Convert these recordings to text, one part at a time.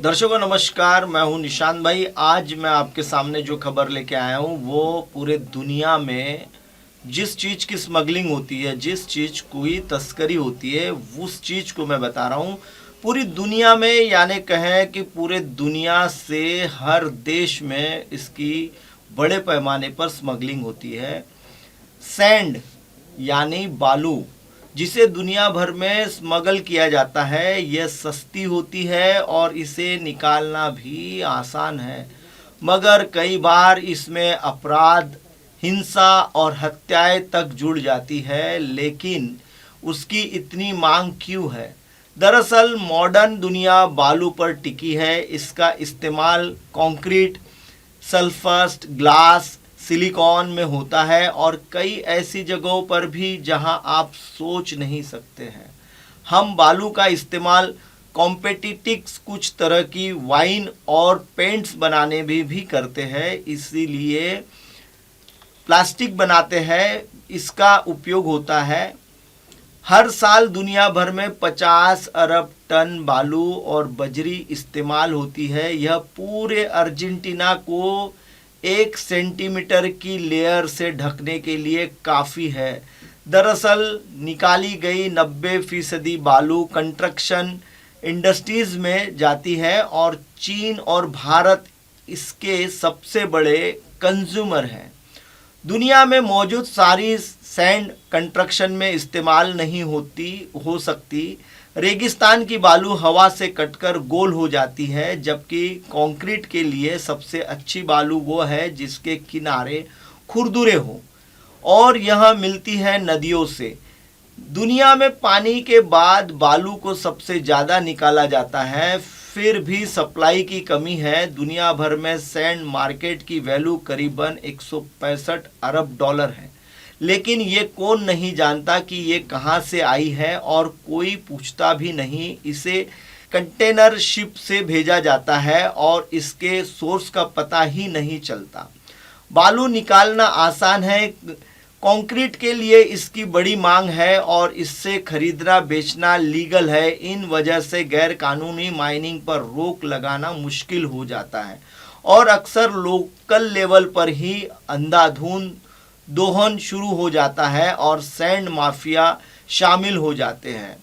दर्शकों नमस्कार, मैं हूं निशांत भाई। आज मैं आपके सामने जो खबर लेके आया हूं वो पूरे दुनिया में जिस चीज़ की स्मगलिंग होती है, जिस चीज़ की तस्करी होती है, उस चीज़ को मैं बता रहा हूं। पूरी दुनिया में, यानी कहें कि पूरे दुनिया से हर देश में इसकी बड़े पैमाने पर स्मगलिंग होती है। सैंड यानी बालू, जिसे दुनिया भर में स्मगल किया जाता है, यह सस्ती होती है और इसे निकालना भी आसान है। मगर कई बार इसमें अपराध, हिंसा और हत्याएं तक जुड़ जाती है। लेकिन उसकी इतनी मांग क्यों है? दरअसल मॉडर्न दुनिया बालू पर टिकी है। इसका इस्तेमाल कंक्रीट, सल्फस्ट, ग्लास, सिलिकॉन में होता है और कई ऐसी जगहों पर भी जहां आप सोच नहीं सकते हैं। हम बालू का इस्तेमाल कॉम्पिटिटिक्स, कुछ तरह की वाइन और पेंट्स बनाने में भी करते हैं। इसीलिए प्लास्टिक बनाते हैं, इसका उपयोग होता है। हर साल दुनिया भर में 50 अरब टन बालू और बजरी इस्तेमाल होती है। यह पूरे अर्जेंटीना को 1 सेंटीमीटर की लेयर से ढकने के लिए काफ़ी है। दरअसल निकाली गई 90% बालू कंस्ट्रक्शन इंडस्ट्रीज़ में जाती है और चीन और भारत इसके सबसे बड़े कंज्यूमर हैं। दुनिया में मौजूद सारी सैंड कंस्ट्रक्शन में इस्तेमाल नहीं हो सकती। रेगिस्तान की बालू हवा से कटकर गोल हो जाती है, जबकि कंक्रीट के लिए सबसे अच्छी बालू वो है जिसके किनारे खुरदुरे हो, और यह मिलती है नदियों से। दुनिया में पानी के बाद बालू को सबसे ज़्यादा निकाला जाता है। फिर भी सप्लाई की कमी है। दुनिया भर में सैंड मार्केट की वैल्यू करीबन 165 अरब डॉलर है। लेकिन ये कौन नहीं जानता कि ये कहाँ से आई है, और कोई पूछता भी नहीं। इसे कंटेनर शिप से भेजा जाता है और इसके सोर्स का पता ही नहीं चलता। बालू निकालना आसान है, कंक्रीट के लिए इसकी बड़ी मांग है और इससे खरीदना बेचना लीगल है। इन वजह से गैर कानूनी माइनिंग पर रोक लगाना मुश्किल हो जाता है और अक्सर लोकल लेवल पर ही अंधाधुंध दोहन शुरू हो जाता है और सैंड माफिया शामिल हो जाते हैं।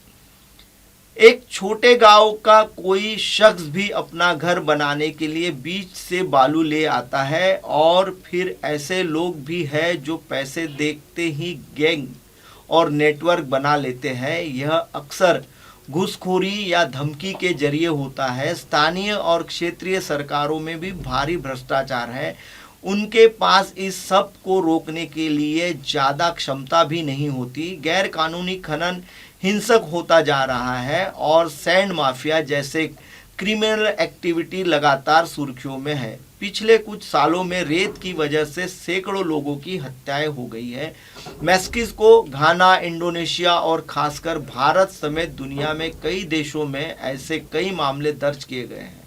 एक छोटे गांव का कोई शख्स भी अपना घर बनाने के लिए बीच से बालू ले आता है, और फिर ऐसे लोग भी हैं जो पैसे देखते ही गैंग और नेटवर्क बना लेते हैं। यह अक्सर घूसखोरी या धमकी के जरिए होता है। स्थानीय और क्षेत्रीय सरकारों में भी भारी भ्रष्टाचार है। उनके पास इस सब को रोकने के लिए ज़्यादा क्षमता भी नहीं होती। गैर कानूनी खनन हिंसक होता जा रहा है और सैंड माफिया जैसे क्रिमिनल एक्टिविटी लगातार सुर्खियों में है। पिछले कुछ सालों में रेत की वजह से सैकड़ों लोगों की हत्याएं हो गई है। मैक्सिको, घाना, इंडोनेशिया और खासकर भारत समेत दुनिया में कई देशों में ऐसे कई मामले दर्ज किए गए हैं।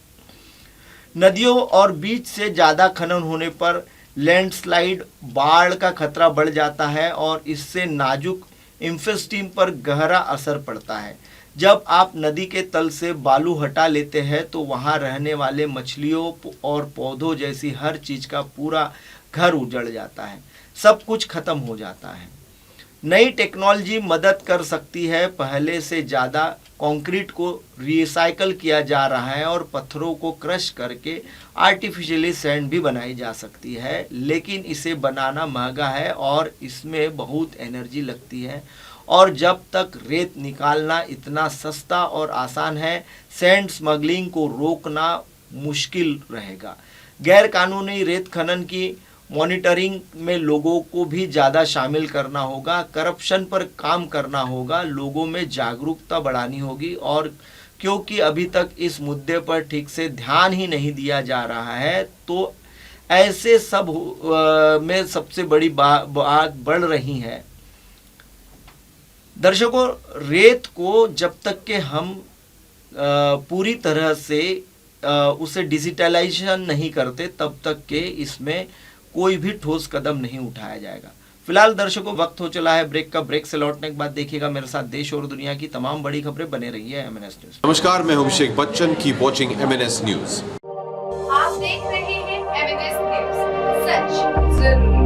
नदियों और बीच से ज़्यादा खनन होने पर लैंडस्लाइड, बाढ़ का खतरा बढ़ जाता है और इससे नाजुक इंफ्रास्ट्रक्चर पर गहरा असर पड़ता है। जब आप नदी के तल से बालू हटा लेते हैं तो वहाँ रहने वाले मछलियों और पौधों जैसी हर चीज़ का पूरा घर उजड़ जाता है। सब कुछ खत्म हो जाता है। नई टेक्नोलॉजी मदद कर सकती है। पहले से ज़्यादा कंक्रीट को रिसाइकल किया जा रहा है और पत्थरों को क्रश करके आर्टिफिशियली सैंड भी बनाई जा सकती है। लेकिन इसे बनाना महंगा है और इसमें बहुत एनर्जी लगती है, और जब तक रेत निकालना इतना सस्ता और आसान है, सैंड स्मगलिंग को रोकना मुश्किल रहेगा। गैर कानूनी रेत खनन की मॉनिटरिंग में लोगों को भी ज़्यादा शामिल करना होगा। करप्शन पर काम करना होगा, लोगों में जागरूकता बढ़ानी होगी, और क्योंकि अभी तक इस मुद्दे पर ठीक से ध्यान ही नहीं दिया जा रहा है, तो ऐसे सब में सबसे बड़ी बात बढ़ रही है। दर्शकों, रेत को जब तक के हम पूरी तरह से उसे डिजिटलाइजेशन नहीं करते, तब तक के इसमें कोई भी ठोस कदम नहीं उठाया जाएगा। फिलहाल दर्शकों, वक्त हो चला है ब्रेक का। ब्रेक से लौटने के बाद देखिएगा मेरे साथ देश और दुनिया की तमाम बड़ी खबरें। बने रही है MNS न्यूज। नमस्कार, मैं हूं Abhishek Bachchan. Keep watching MNS news. आप देख रहे हैं MNS न्यूज, सच जरूरी।